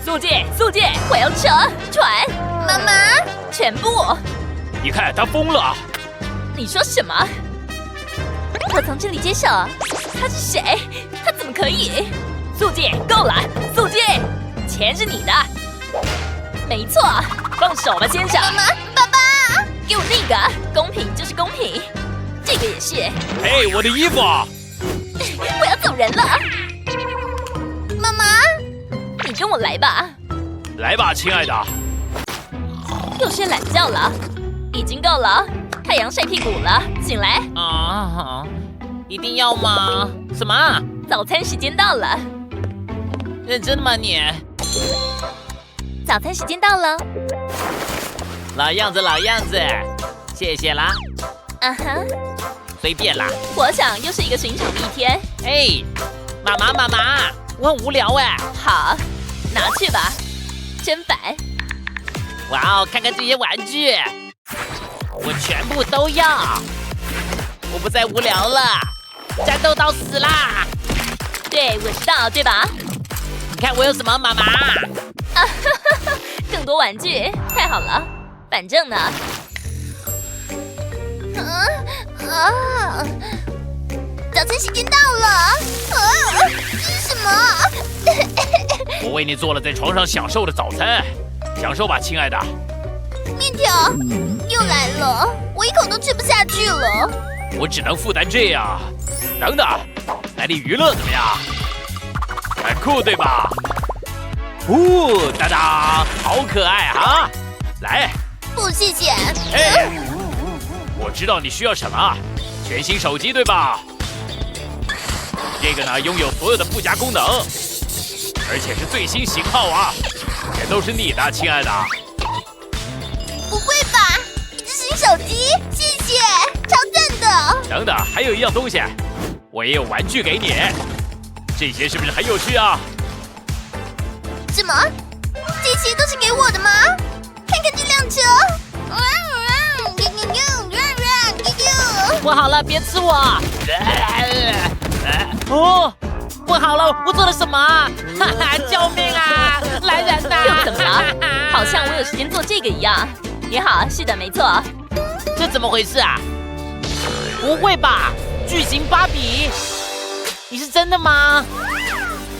速借，速借！我要车船，妈妈，全部！你看他疯了！你说什么？我从这里接手。他是谁？他怎么可以？速借，够了！速借，钱是你的。没错，放手吧，先生。妈妈，爸爸，给我那个，公平就是公平。这个也是。嘿，我的衣服！我要走人了。妈妈，你跟我来吧。来吧，亲爱的。又睡懒觉了，已经够了。太阳晒屁股了，醒来。啊，一定要吗？什么？早餐时间到了。认真的吗你？早餐时间到了。老样子，老样子，谢谢啦。啊哈，随便啦。我想又是一个寻常的一天。哎，妈妈，妈妈，我很无聊哎。好，拿去吧。真烦。哇哦，看看这些玩具，我全部都要。我不再无聊了，战斗到死啦！对，我知道，对吧？你看我有什么，妈妈？啊哈哈，更多玩具，太好了。反正呢，早餐时间到了。这是什么？我为你做了在床上享受的早餐，享受吧，亲爱的。面条又来了，我一口都吃不下去了。我只能负担这样。等等，来点娱乐怎么样？很酷对吧？哒哒，好可爱啊！来，不，谢谢。哎，我知道你需要什么，全新手机对吧？这个呢，拥有所有的附加功能，而且是最新型号啊，全都是你的，亲爱的。不会吧？一只新手机，谢谢，超赞的。等等，还有一样东西，我也有玩具给你，这些是不是很有趣啊？什么？这些都是给我的吗？看看这辆车。不好了，别吃我！哦，不好了，我做了什么？哈哈，救命啊！来人呐！又怎么了？好像我有时间做这个一样。你好，是的，没错。这怎么回事啊？不会吧？巨型芭比？你是真的吗？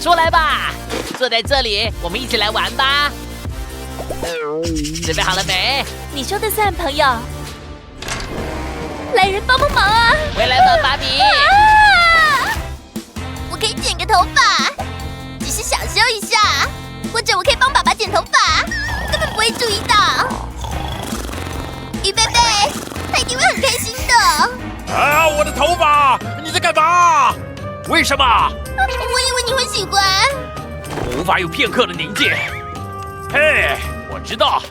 出来吧，坐在这里，我们一起来玩吧。准备好了没？你说的算，朋友。来人帮帮忙啊！回来吧，芭比。我可以剪个头发，只是小修一下，或者我可以帮爸爸剪头发，根本不会注意到。预备备，他一定会很开心的。啊，我的头发！你在干嘛？为什么？我以为你会喜欢。我无法有片刻的宁静。嘿，我知道，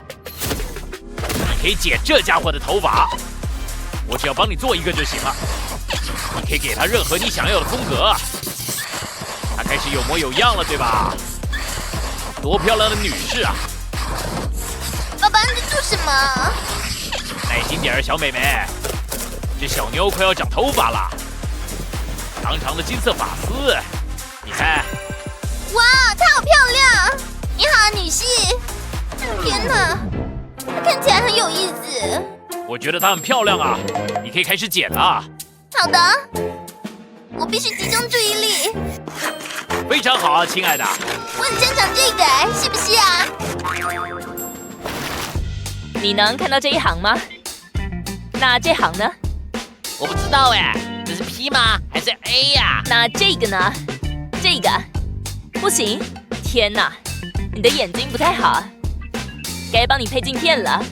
你可以剪这家伙的头发，我只要帮你做一个就行了。你可以给他任何你想要的风格。他开始有模有样了，对吧？多漂亮的女士啊！爸爸，你在做什么？耐心点儿，小美眉，这小妞快要长头发了，长长的金色发丝，你看。哇，她好漂亮！你好，女士。天哪，她看起来很有意思。我觉得她很漂亮啊，你可以开始剪了。好的，我必须集中注意力。非常好啊，亲爱的。我很擅长这个，是不是啊？你能看到这一行吗？那这行呢？我不知道哎，这是 P 吗？还是 A 呀？那这个呢？这个不行。天哪，你的眼睛不太好，该帮你配镜片了。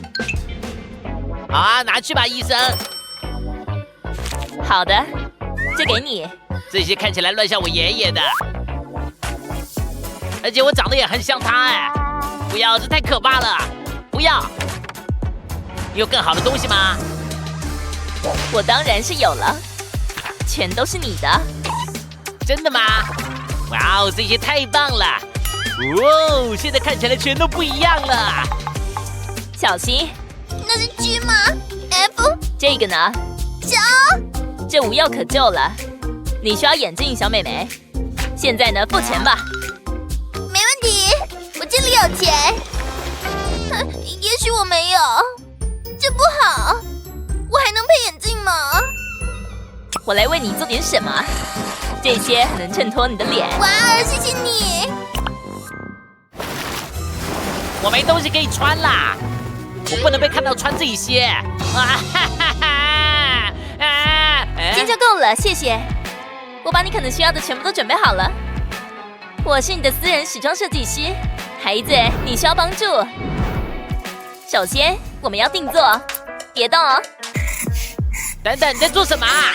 好啊，拿去吧，医生。好的，这给你。这些看起来乱像我爷爷的，而且我长得也很像他哎！不要，这太可怕了！不要！你有更好的东西吗？我当然是有了，全都是你的。真的吗？哇哦，这些太棒了！哦，现在看起来全都不一样了。小心，那是 G 吗 ？F？ 这个呢？小，这无药可救了。你需要眼镜，小美眉。现在呢，付钱吧。没问题，我这里有钱。也许我没有，这不好。我还能配眼镜吗？我来为你做点什么，这些很能衬托你的脸。哇儿，谢谢你。我没东西可以穿啦，我不能被看到穿这些。啊哈哈哈！啊！今天就够了，谢谢。我把你可能需要的全部都准备好了。我是你的私人时装设计师，孩子，你需要帮助。首先，我们要定做，别动哦。等等，你在做什么啊？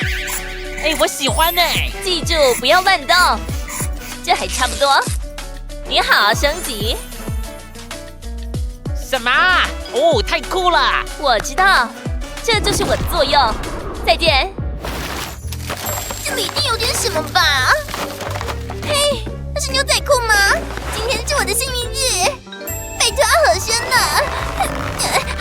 哎，我喜欢呢。记住，不要乱动。这还差不多。你好，升级。什么啊？哦，太酷了！我知道，这就是我的作用。再见。这里一定有点什么吧？嘿，那是牛仔裤吗？今天是我的幸运日，拜托和珅了。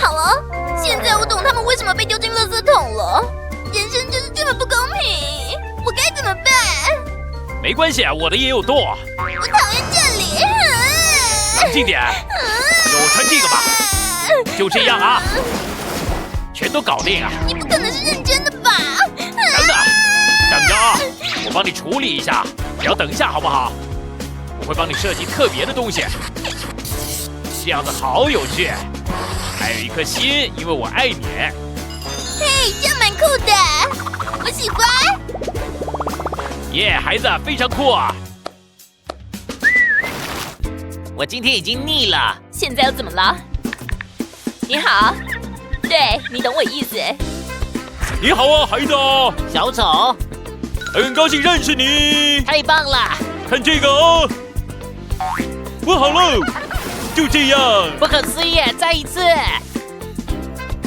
好了，现在我懂他们为什么被丢进垃圾桶了。人生就是这么不公平，我该怎么办？没关系，我的也有洞。我讨厌这里。冷静点，给我穿这个吧。就这样啊，全都搞定啊！你不可能是认真的吧？等等，等着啊，我帮你处理一下，你要等一下好不好？我会帮你设计特别的东西，这样子好有趣。还有一颗心，因为我爱你。嘿，这样蛮酷的，我喜欢。耶，孩子，非常酷啊！我今天已经腻了。现在又怎么了？你好，对你懂我意思。你好啊，孩子，小丑，很高兴认识你。太棒了！看这个哦，我好了，就这样。不可思议，再一次。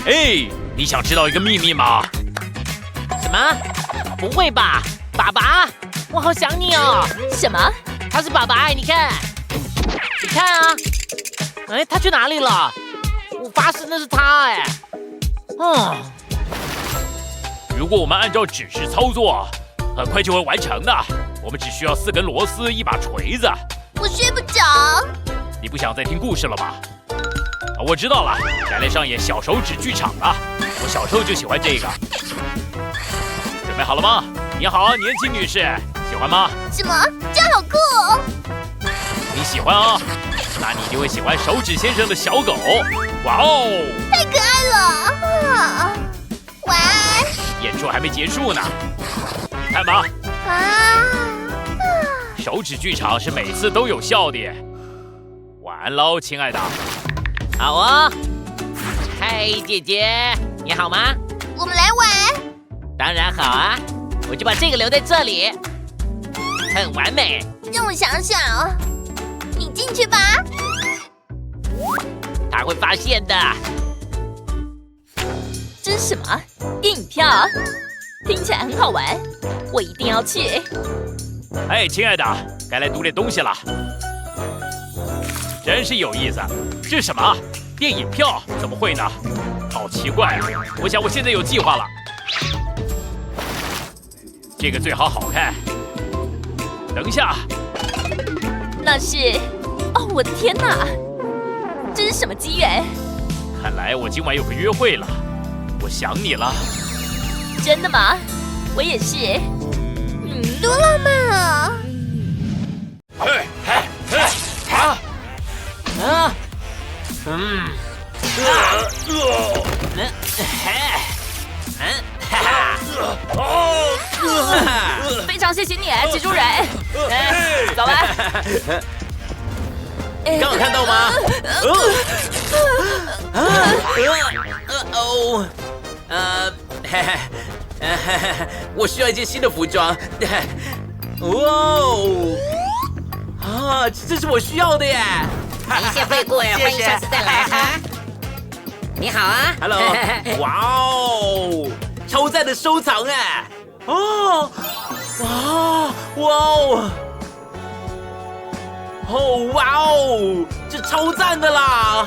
哎，你想知道一个秘密吗？什么？不会吧，爸爸，我好想你哦。什么？他是爸爸，你看，你看啊，哎，他去哪里了？我发誓那是他，哎，如果我们按照指示操作，很快就会完成的。我们只需要4根螺丝，一把锤子。我睡不着。你不想再听故事了吧？我知道了，该来上演小手指剧场了。我小时候就喜欢这个。准备好了吗？你好，年轻女士，喜欢吗？什么？这样好酷哦！你喜欢啊？那你就会喜欢手指先生的小狗。哇哦，太可爱了！啊，晚安。演出还没结束呢，你看吧。手指剧场是每次都有笑的。晚安喽，亲爱的。好哦。嗨，姐姐，你好吗？我们来玩。当然好啊，我就把这个留在这里，很完美。让我想想哦，你进去吧。他会发现的。这是什么？电影票？听起来很好玩，我一定要去。哎，亲爱的，该来读点东西了。真是有意思。这是什么？电影票？怎么会呢？好奇怪啊！我想我现在有计划了。这个最好好看。等一下，那是……哦，我的天哪！这是什么机缘？看来我今晚有个约会了。我想你了。真的吗？我也是。多浪漫啊！非常谢谢你，蜘蛛人。走了。刚有看到吗？我需要一件新的服装。哦，啊，这是我需要的耶！一切惠顾，欢迎下次再来哈。你好啊 ，Hello，哇哦，超赞的收藏哎！哦，哇哦，哦哇哦，这超赞的啦！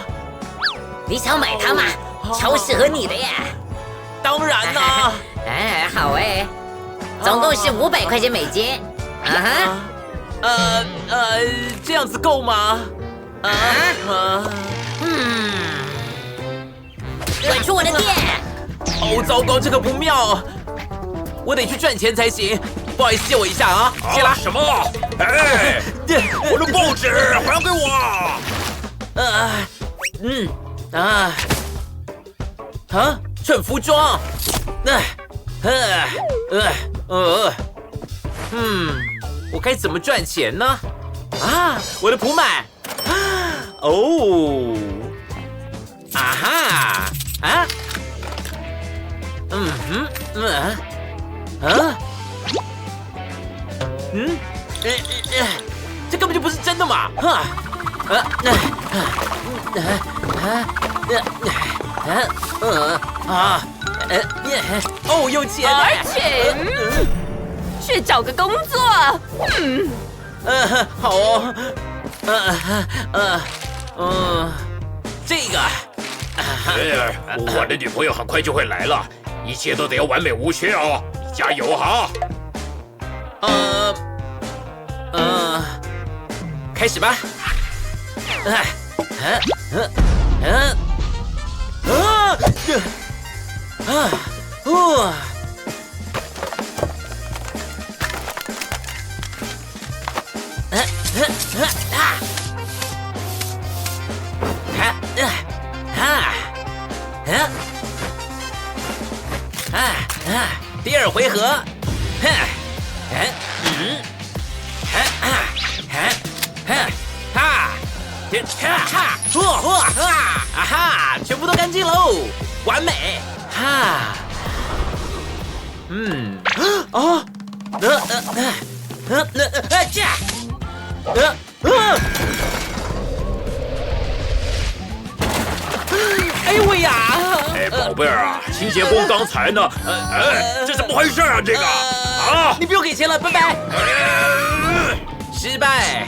你想买它吗？超适合你的耶！当然啦！哎，好哎，总共是500块钱美金。啊哈，这样子够吗？滚出我的店！哦，糟糕，这个不妙，我得去赚钱才行。不好意思，借我一下啊，谢啦。什么？哎，我的报纸还给我！穿服装。我该怎么赚钱呢？啊，我的普满。哦，啊哈，啊，这根本就不是真的嘛！哦，有钱！而且，去找个工作。好哦，这个，我的女朋友很快就会来了，一切都得要完美无缺哦，你加油哈！开始吧。第二回合，全部都干净喽，完美！哎呦喂呀！哎，宝贝儿啊，清洁工刚才呢？这怎么回事啊？这个啊，你不用给钱了，拜拜。失败。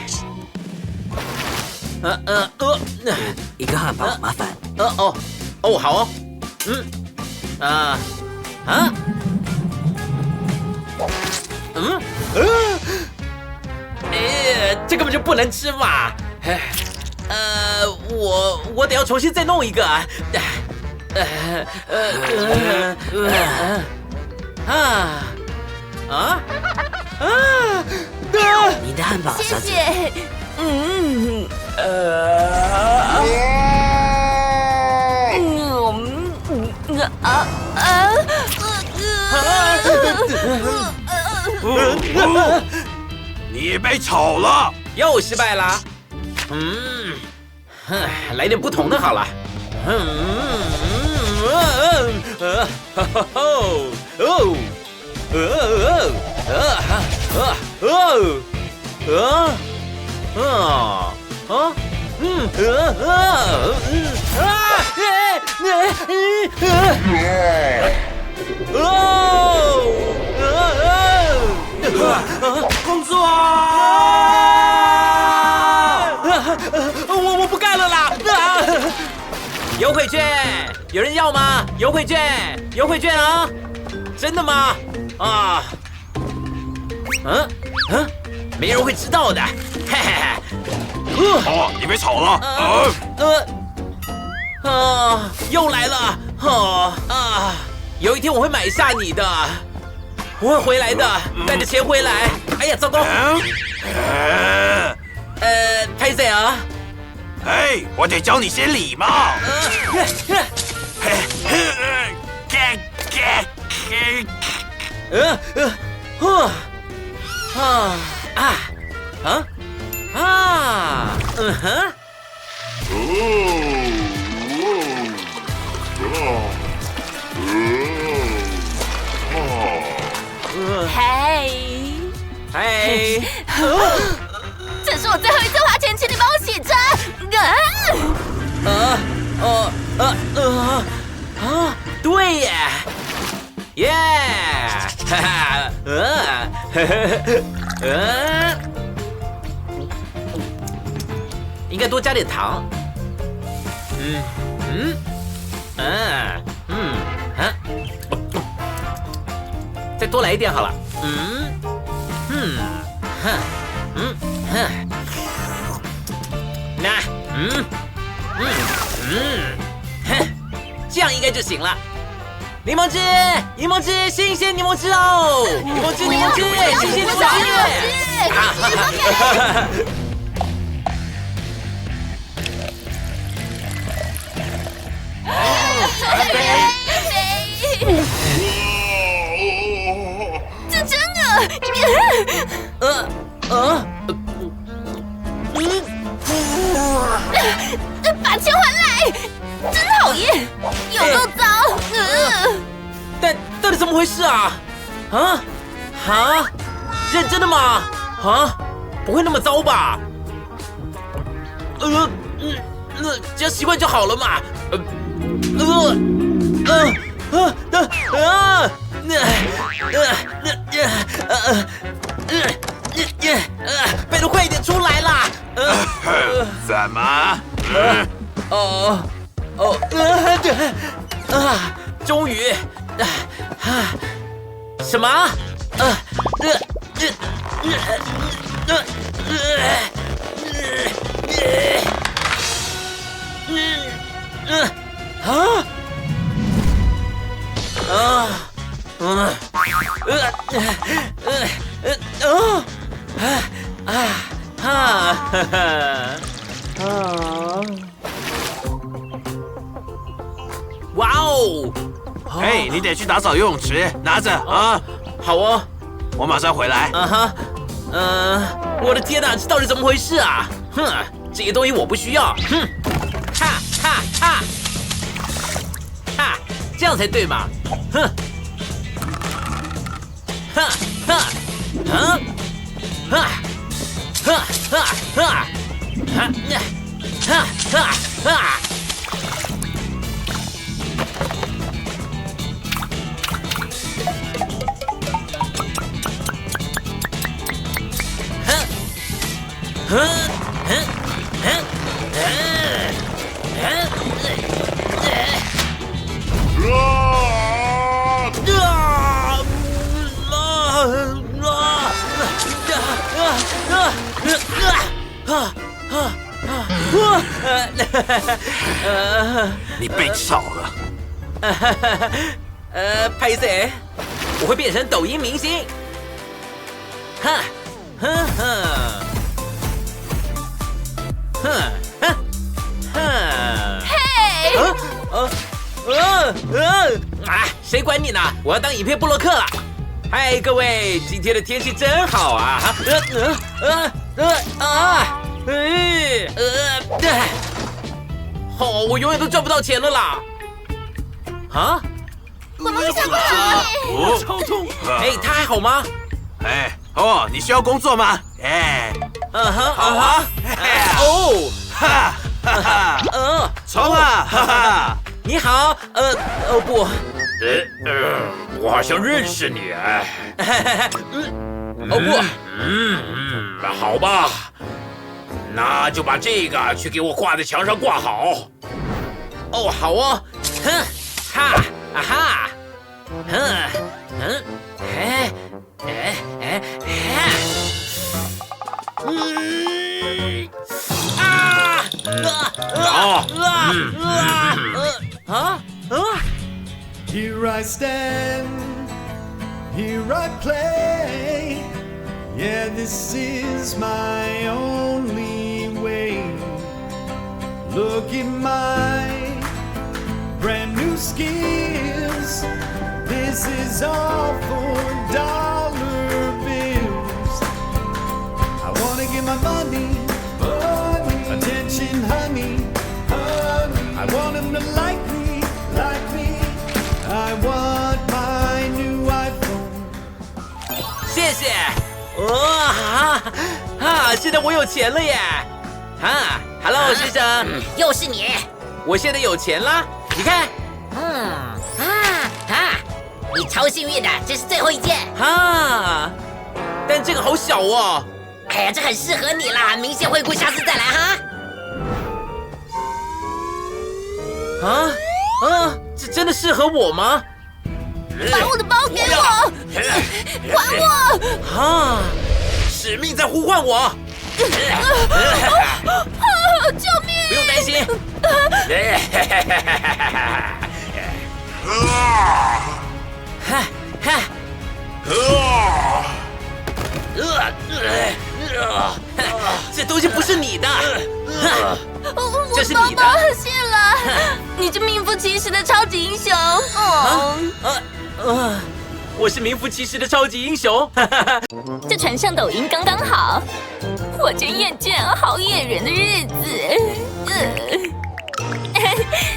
一个汉堡，麻烦。好哦。这根本就不能吃嘛。我得要重新再弄一个。你的汉堡，谢小姐。谢。你被炒了，又失败了。来点不同的好了。工作！我不干了啦！优惠券，有人要吗？优惠券，优惠券啊！真的吗？没人会知道的。嘿嘿嘿。你被炒了。又来了。有一天我会买下你的，我会回来的，带着钱回来。哎呀，糟糕！拍谁啊？哎，我得教你些礼貌。嘿，这是我最后一次花钱，请你帮我洗车。对耶，耶，哈哈，应该多加点糖。再多来一点好了。那，这样应该就行了。柠檬汁，柠檬汁，新鲜柠檬汁哦！柠檬汁，柠檬汁，新鲜柠檬汁。这真的，把钱还来！真讨厌，有够脏！但到底怎么回事啊？认真的吗？不会那么糟吧？只要习惯就好了嘛。拜托快一点出来啦！怎么？终于，什么？哇哦！嘿，你得去打扫游泳池，拿着啊。好哦，我马上回来。我的天哪，这到底怎么回事啊？这些东西我不需要。这样才对嘛。你被炒了。拍谁？我会变成抖音明星。谁管你呢？我要当影片部落客了。嗨，各位，今天的天气真好啊！我永远都赚不到钱了啦！我们想不好耶。超痛！他还好吗？你需要工作吗？好啊！冲啊！你好，不，我好像认识你。不，好吧，那就把这个去给我挂在墙上挂好。好哦，Here I stand, here I play. Yeah, this is my only way. Look at my brand new skills. This is all for dollar bills. I wanna get my money, attention, honey. I want them to like me, like me. I want my new iPhone. 谢谢。现在我有钱了耶！Hello， 先生，又是你。我现在有钱啦，你看。你超幸运的，这是最后一件。但这个好小哦。哎呀，这很适合你啦，明显惠顾，下次再来哈。这真的适合我吗？把我的包给我，还我！使命在呼唤我！救命！你。哈哈。这东西不是你的，这是你的。谢了，你这名副其实的超级英雄。我是名副其实的超级英雄。这传上抖音刚刚好，我真厌倦好野人的日子。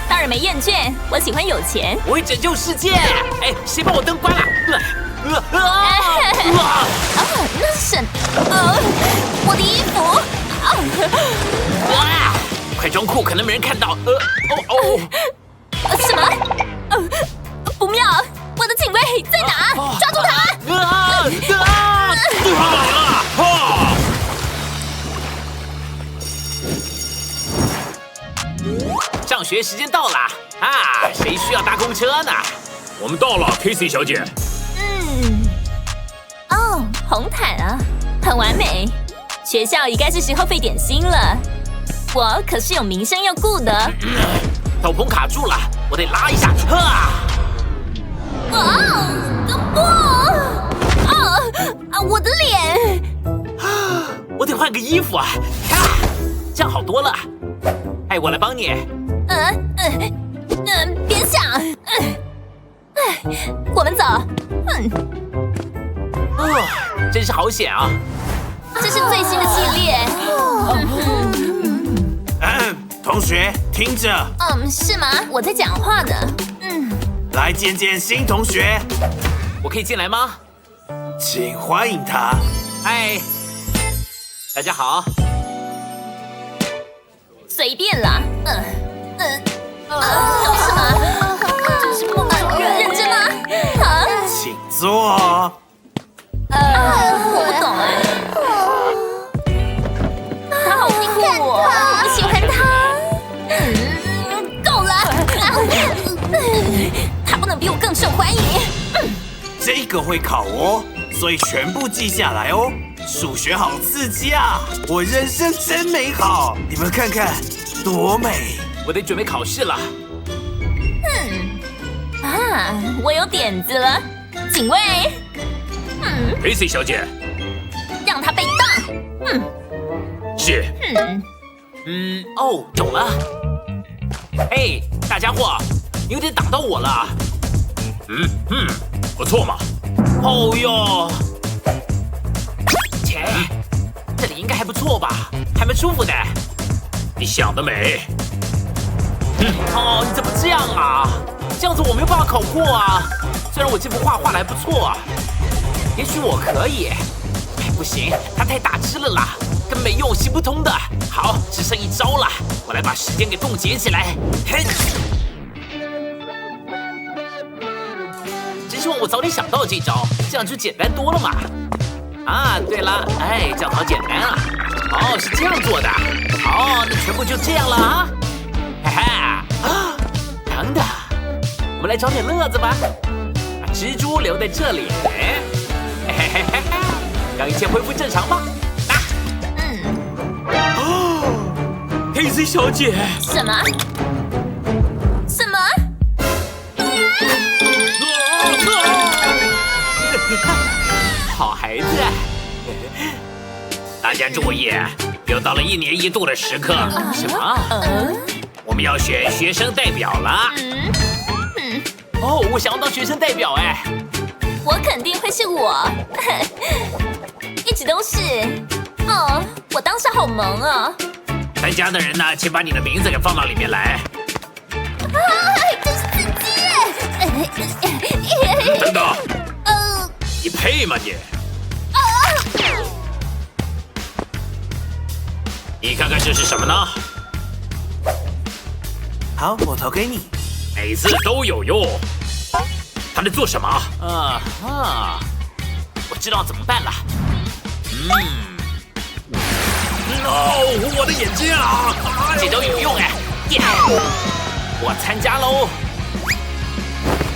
当然没厌倦，我喜欢有钱。我会拯救世界。哎，谁把我灯关了？那是什么？我的衣服！快装酷，可能没人看到。什么？不妙！我的警卫在哪？抓住他！对方来了！上学时间到了啊！谁需要搭公车呢？我们到了 ，Casey 小姐。红毯啊，很完美。学校也该是时候费点心了。我可是有名声要顾的。斗篷卡住了，我得拉一下。我的脸！我得换个衣服啊！这样好多了。哎，我来帮你。别想。我们走。真是好险啊！这是最新的系列。同学听着。是吗？我在讲话呢。来见见新同学。我可以进来吗？请欢迎他。嗨，大家好。随便啦。搞什么？真是不认真吗？请坐。我不懂哎。他好酷哦，我喜欢他。够了。他不能比我更受欢迎。这个会考哦，所以全部记下来哦。数学好刺激啊！我人生真美好，你们看看，多美！我得准备考试了。我有点子了，警卫。Casey 小姐，让他被当。是。懂了。哎，大家伙，你有点挡到我了。不错嘛。哦哟，切，这里应该还不错吧？还蛮舒服的。你想得美。哦，你怎么这样啊？这样子我没有办法考过啊。虽然我这幅画画的还不错啊，也许我可以。哎，不行，它太大只了啦，根本没用，行不通的。好，只剩一招了，我来把时间给冻结起来。嘿，真希望我早点想到这招，这样就简单多了嘛。啊，对了，哎，这样好简单啊。哦，是这样做的。好，那全部就这样了啊。哈哈，等等，我们来找点乐子吧。把蜘蛛留在这里。让一切恢复正常吧。Casey 小姐。什么？什么？好孩子。大家注意，又到了1年1度的时刻。什么？我们要选学生代表了。哦，我想要当学生代表哎。我肯定会是我，一直都是。我当时好萌啊！参加的人呢，请把你的名字给放到里面来。真是刺激！等等，你配吗你？你看看这是什么呢？好，我投给你。每次都有用。他在做什么？我知道怎么办了。我的眼睛啊！这招有用哎！我参加喽！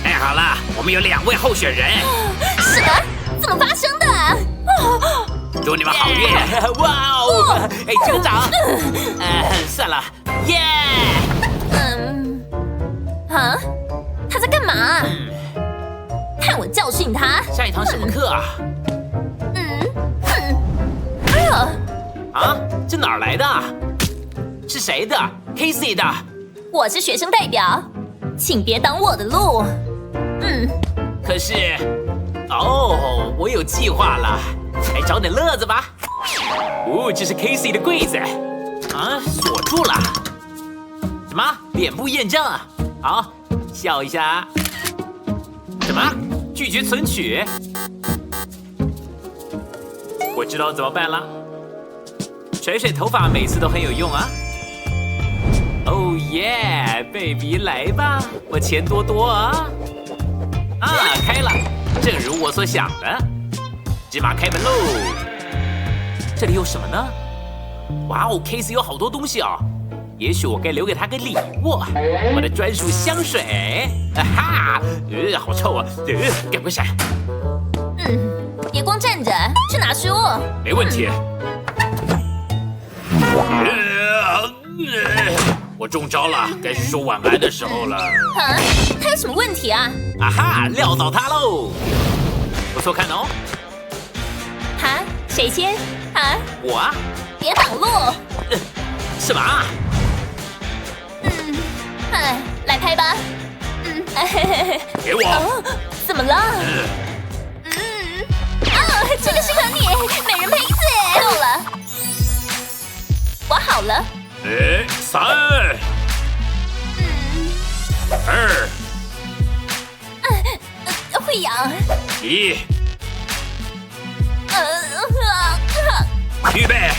哎，好了，我们有2位候选人。什么？怎么发生的？祝你们好运！哇哦！哎，警长，算了，耶！啊？他在干嘛？看我教训他！下一堂什么课啊？哎呀，啊，这哪儿来的？是谁的 ？Casey 的。我是学生代表，请别挡我的路。可是，哦，我有计划了，来找点乐子吧。哦，这是 Casey 的柜子，啊，锁住了。什么？脸部验证？好，笑一下。什么？拒绝存取？我知道怎么办了。甩甩头发每次都很有用啊。哦耶 ，baby 来吧，我钱多多啊。啊，开了，正如我所想的。芝麻开门喽！这里有什么呢？哇哦 ，Casey 有好多东西哦。也许我该留给他个礼物，我的专属香水。啊哈，好臭啊！赶快闪！别光站着，去拿书。没问题。我中招了，该是说晚安的时候了。啊，他有什么问题啊？啊哈，撂倒他喽！不错看哦。哈，谁先？啊，我啊。别挡路。什么啊？来拍吧。给我。怎么了？这个适合你，美人胚子。够了，我好了。3、2、会痒。1，预备。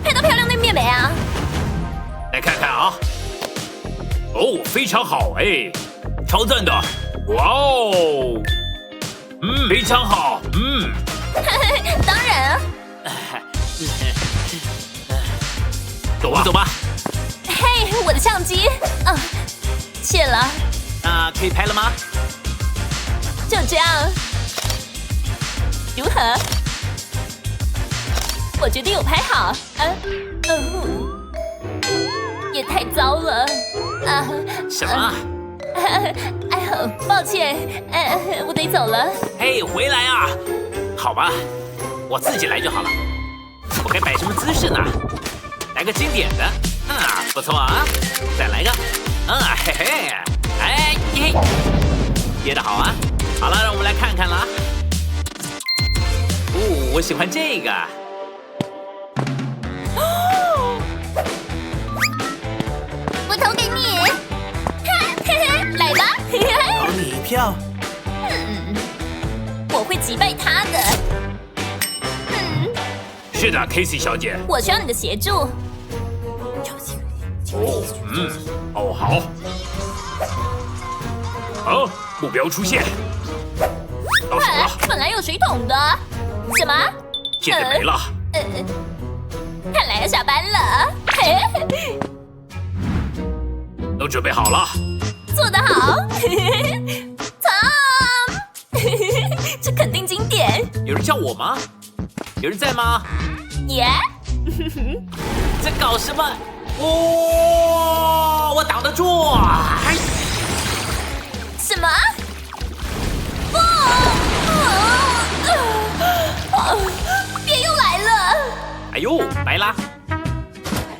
拍到漂亮那面没啊？来看看啊。哦，非常好哎，超赞的。哇哦，非常好。当然啊。走吧，走吧。嘿，我的相机。谢了。那可以拍了吗？就这样。如何？我觉得有拍好。也太糟了。什么？哎呦，抱歉，我得走了。嘿，回来啊！好吧，我自己来就好了。我该摆什么姿势呢？来个经典的，不错啊！再来个，嘿嘿，哎耶，接得好啊！好了，让我们来看看了。我喜欢这个。我投给你。来吧，投你一票。我会击败他的。是的 ，Casey 小姐。我需要你的协助。好。好，目标出现。到手了。本来有水桶的。什么？现在没了。看来要下班了。都准备好了。做得好，Tom， 这肯定经典。有人叫我吗？有人在吗？耶！在搞什么？我挡得住。什么？别又来了！哎呦，白啦！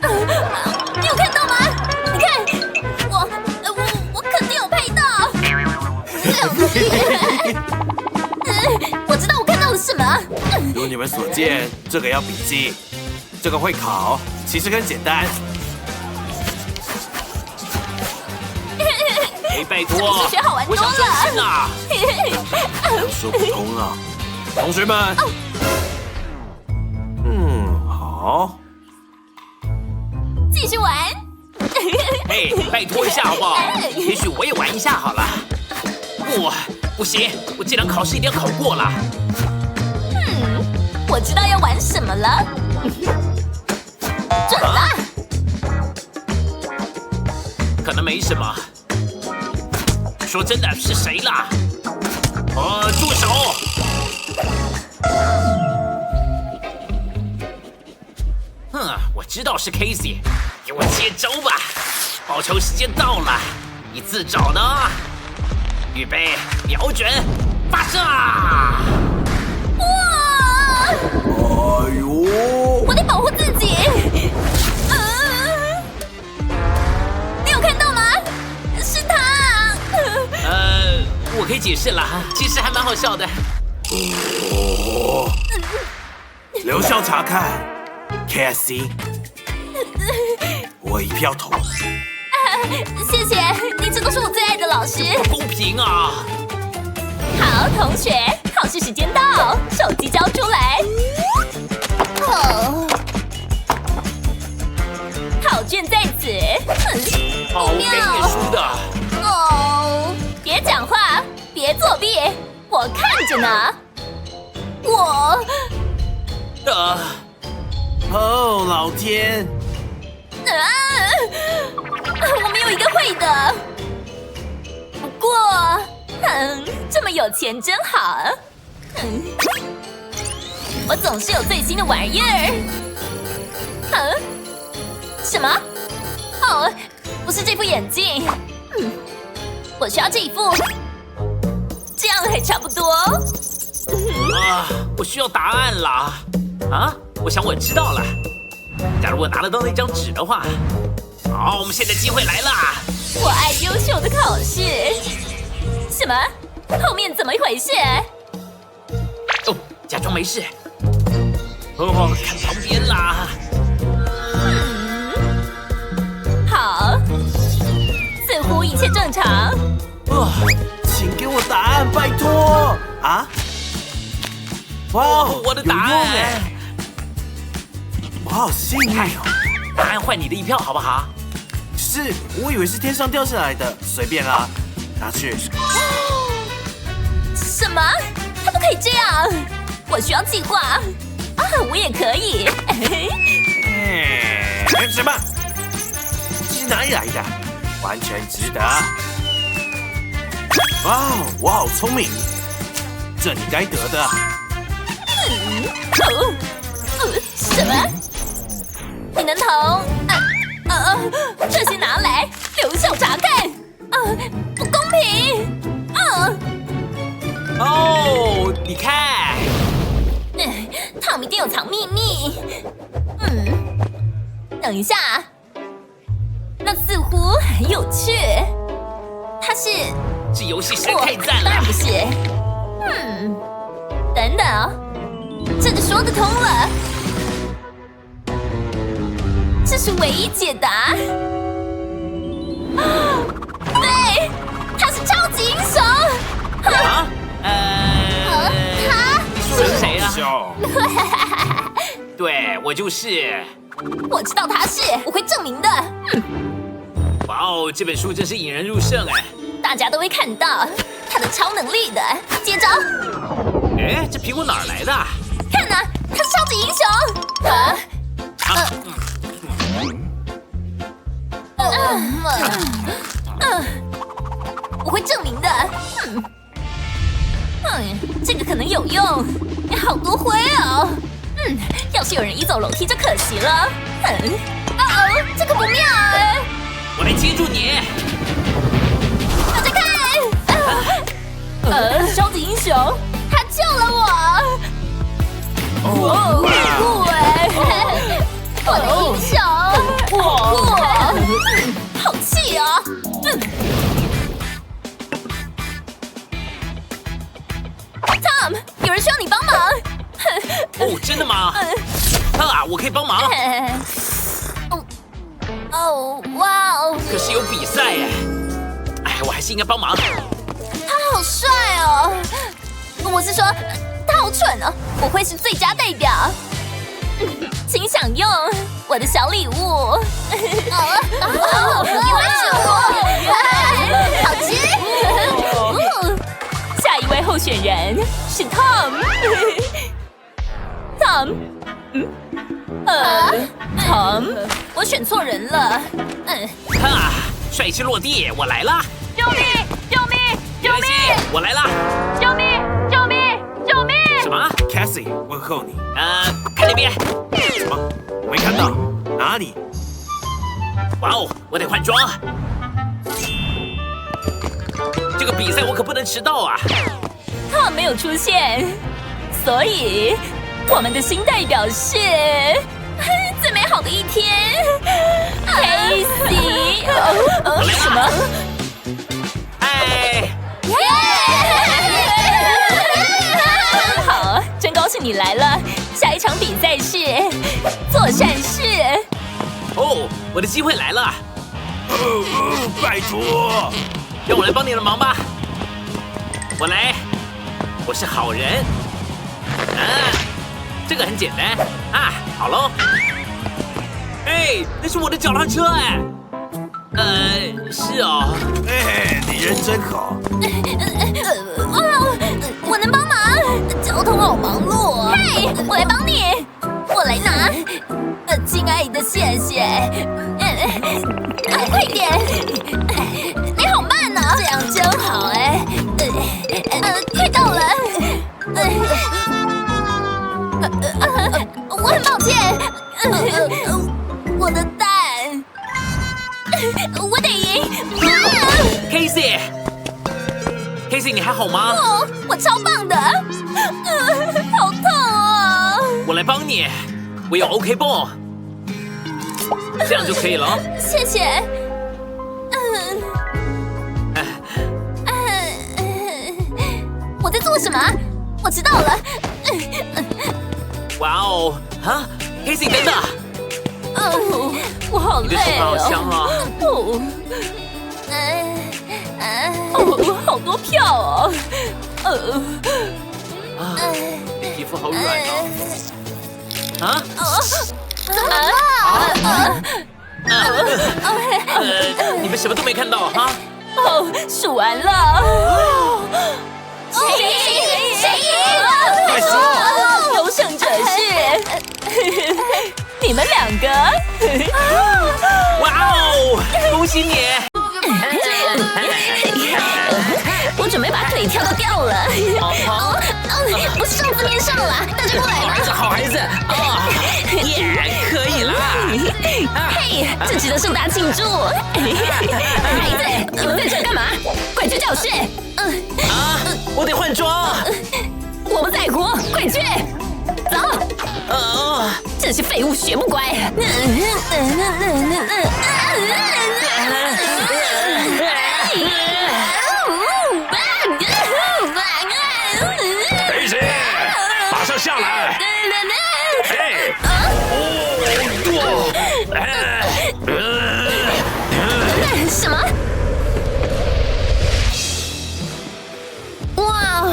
你有看到吗？你看，我肯定有拍到。我知道我看到了什么。如你们所见，这个要笔记，这个会考，其实很简单。拜托，数学好玩多了。我想专心啊。说不通啊，同学们。好。继续玩。嘿，拜托一下好不好？也许我也玩一下好了。不行，我这场考试一定要考过了。我知道要玩什么了。准了。可能没什么。说真的，是谁啦？住手！知道是 Casey， 给我接招吧！报仇时间到了，你自找呢！预备，瞄准，发射！哇！哎呦！我得保护自己。你有看到吗？是他。我可以解释了，其实还蛮好笑的。留校查看 ，Cassie， 我一票投。谢谢，你这都是我最爱的老师。不公平啊！好，同学，考试时间到，手机交出来。哦，考卷在此。好，给你输的。哦，别讲话，别作弊，我看着呢。我哦，老天！我没有一个会的。不过，这么有钱真好。我总是有最新的玩意儿。什么？哦，不是这副眼镜。我需要这一副，这样还差不多。我需要答案了。啊，我想我知道了。假如我拿得到那张纸的话，好，我们现在机会来了。我爱优秀的考试。什么？后面怎么一回事？哦，假装没事。哦，看旁边啦。好，似乎一切正常。请给我答案，拜托！啊？哇，我的答案！我好幸运哦！答案换你的一票好不好？是，我以为是天上掉下来的，随便啦，拿去。什么？他不可以这样！我需要计划啊！我也可以。什么？这是哪里来的？完全值得！哇，我好聪明，这你该得的。什么？你能从这些拿来留校查看？不公平！哦，你看，他们一定有藏秘密。等一下，那似乎很有趣。它是？这游戏实在太赞了。当然不是。等等哦，这就说得通了。这是唯一解答。对，他是超级英雄。啊？你说的是谁啊？对，我就是。我知道他是，我会证明的。哇哦，这本书真是引人入胜哎！大家都会看到他的超能力的。接着，哎，这苹果哪儿来的？看呐，他是超级英雄。我会证明的。这个可能有用。好多灰哦。要是有人移走楼梯就可惜了。这个不妙哎。我来接住你。大家看，超级英雄，他救了我。酷哎！我的英雄，好气啊！Tom， 有人需要你帮忙。哦，真的吗？我可以帮忙。哇哦！可是有比赛哎，我还是应该帮忙。他好帅哦！我是说，他好蠢哦！我会是最佳代表。请享用我的小礼物。你会吃我？好吃。下一位候选人是 Tom。Tom， 我选错人了。帅气落地，我来啦！救命！救命！救命！我来啦！救命！救命！救命！什么 ？Cassie，问候你。看那边。什么？我没看到。哪里？哇哦，我得换装。这个比赛我可不能迟到啊！他没有出现，所以我们的新代表是最美好的一天 ，Casey。什么？哎，好，真高兴你来了。下一场比赛是做善事。哦，我的机会来了，拜托，让我来帮你的忙吧。我来，我是好人。这个很简单啊，好喽。哎，那是我的脚踏车哎。是哦。哎，你人真好。我能帮忙，交通好忙碌。嘿，我来帮你，我来拿。亲爱的，谢谢。快点！你好慢呢，这样真好哎。快到了。我很抱歉。我的蛋，我得赢。Casey，你还好吗？哦，我超棒的。好痛哦。我来帮你，我有 OK 泵，这样就可以了。谢谢。我在做什么？我知道了。哇哦，啊 ，Casey 等等，我好你的手累好香啊！好多票哦。皮肤好软哦。啊？怎么了？你们什么都没看到哈？数完了。谁赢？快说！优胜者是你们两个。哇哦，恭喜你！我准备把腿跳到掉了。我上字面上了，大家过来吧。好孩子啊！耶，可以啦！嘿，这值得盛大庆祝。孩子，你们在这干嘛？快去教室！啊，我得换装。我不在乎，快去！走！这些废物学不乖。马上下来！什么？哇，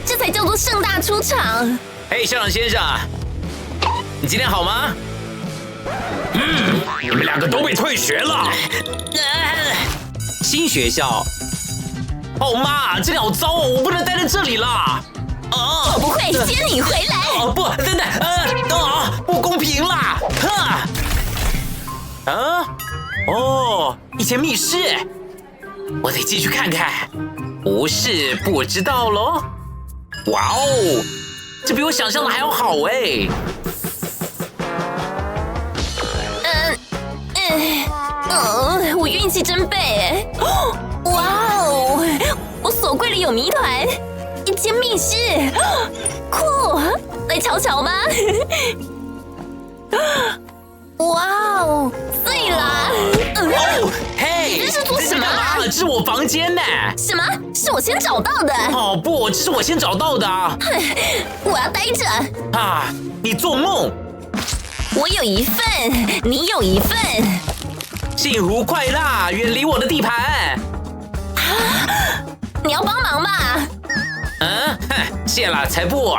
这才叫做盛大出场！嘿，校长先生，你今天好吗？你们两个都被退学了。新学校。哦妈，这里好糟哦，我不能待在这里啦！我不会接你回来。不，等等，不公平啦！以前密室，我得进去看看。不是不知道咯。哇哦，这比我想象的还要好哎。我运气真背哎！哇哦，我锁柜里有谜团，一间密室，酷，来瞧瞧吧。哇哦，碎了！嘿，这是做什么？这是我房间呢。什么？是我先找到的？哦不，这是我先找到的啊！我要待着。你做梦！我有一份，你有一份。幸福快乐，远离我的地盘。你要帮忙吧？谢了，才不。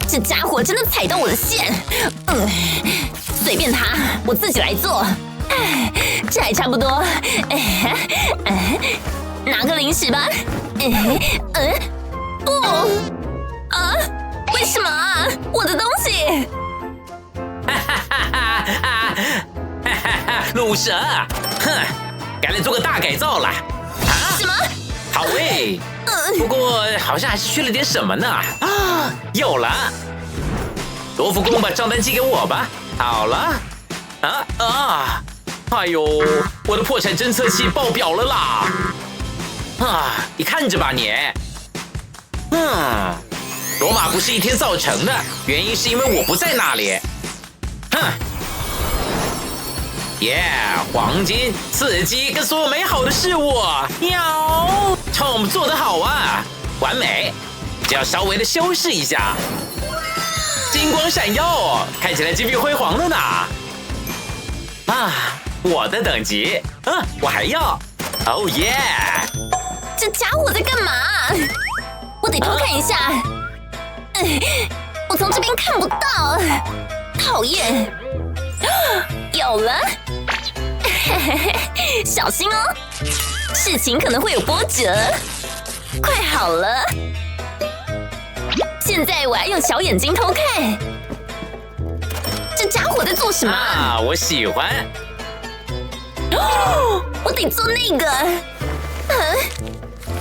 这家伙真的踩到我的线。随便他，我自己来做。这还差不多。拿个零食吧。不。为什么啊？我的东西。鲁蛇，该来做个大改造了。什么？好喂。不过好像还是缺了点什么呢。有了。罗浮宫把账单寄给我吧。好了。哎呦，我的破产侦测器爆表了啦！你看着吧你。罗马不是一天造成的，原因是因为我不在那里。黄金、刺激跟所有美好的事物，Tom 做得好啊，完美，只要稍微的修饰一下，金光闪耀，看起来金碧辉煌了呢。我的等级，我还要，Oh yeah！ 这家伙在干嘛？我得偷看一下。我从这边看不到，讨厌。有了，小心哦，事情可能会有波折。快好了，现在我要用小眼睛偷看。这家伙在做什么？我喜欢。我得做那个。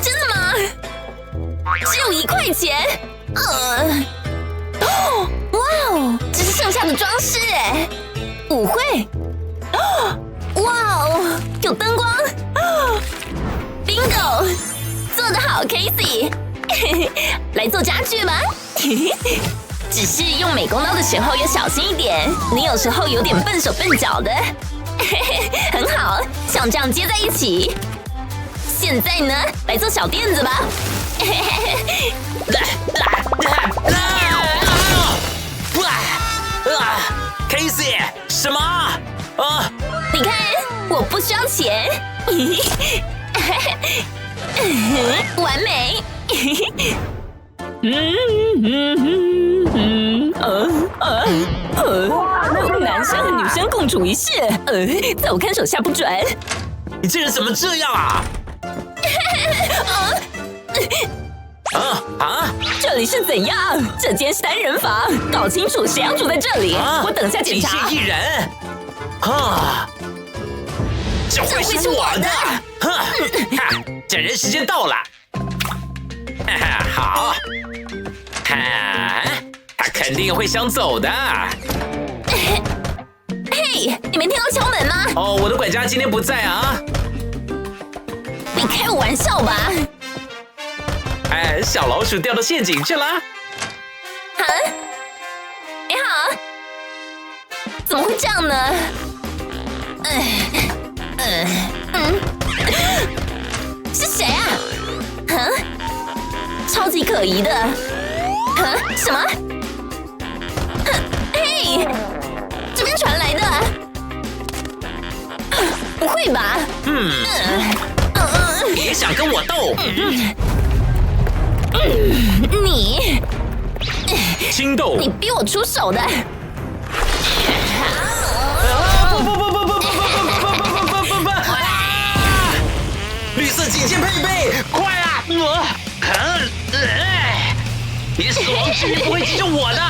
真的吗？只有1块钱。哇哦，这是剩下的装饰哎。舞会。哇哦，有灯光。Bingo， 做得好 ，Casey。来做家具吧。只是用美工刀的时候要小心一点，你有时候有点笨手笨脚的。很好，像这样接在一起。现在呢，来做小垫子吧。Casey， 什么？你看，我不需要钱。完美。男生和女生共处一室，在我看手下不准。你这人怎么这样啊？这里是怎样？这间是单人房，搞清楚谁要住在这里。我等下检查。仅限1人。这会是我的。整人时间到了。好。他肯定会想走的。嘿，你没听到敲门吗？我的管家今天不在啊。你开我玩笑吧？小老鼠掉到陷阱去了。你好，怎么会这样呢？是谁啊？超级可疑的。什么？嘿，这边传来的。不会吧？别想跟我斗。你轻斗，你逼我出手的。绿色警戒配备，快啊！你的死亡之日不会击中我的。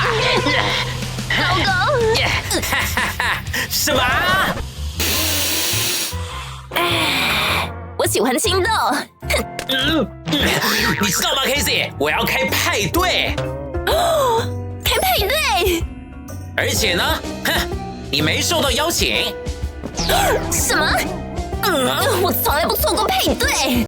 老狗。什么？我喜欢青豆。你知道吗 ，Casey？ 我要开派对。开派对？而且呢，你没受到邀请。什么？我从来不错过配对。